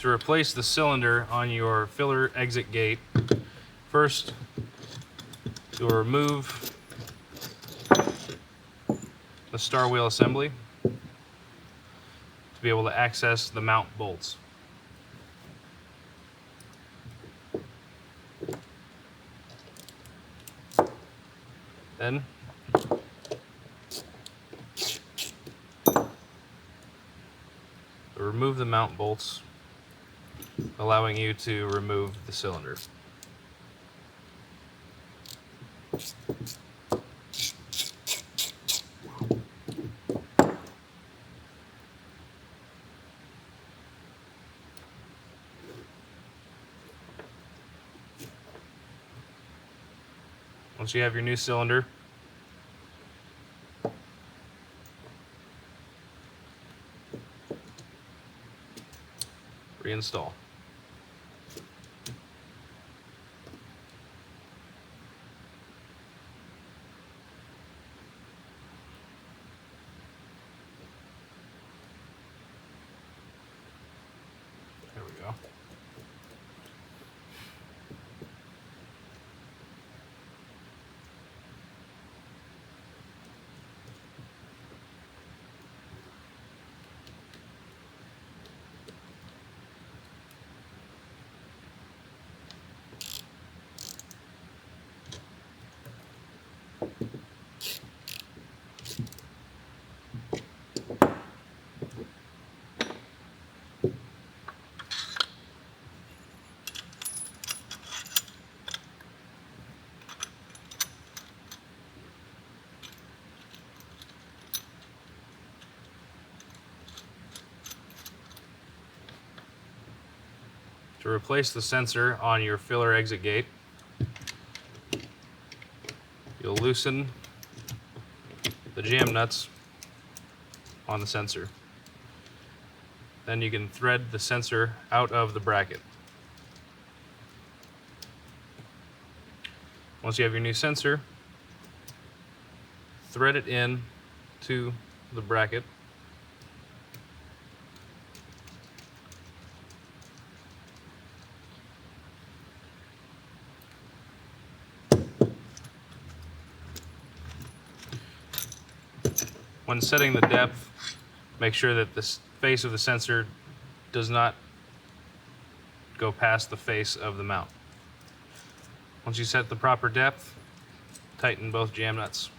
To replace the cylinder on your filler exit gate, first you'll remove the star wheel assembly to be able to access the mount bolts. Then remove the mount bolts, allowing you to remove the cylinder. Once you have your new cylinder, reinstall. There we go. To replace the sensor on your filler exit gate, you'll loosen the jam nuts on the sensor. Then you can thread the sensor out of the bracket. Once you have your new sensor, thread it in to the bracket. When setting the depth, make sure that the face of the sensor does not go past the face of the mount. Once you set the proper depth, tighten both jam nuts.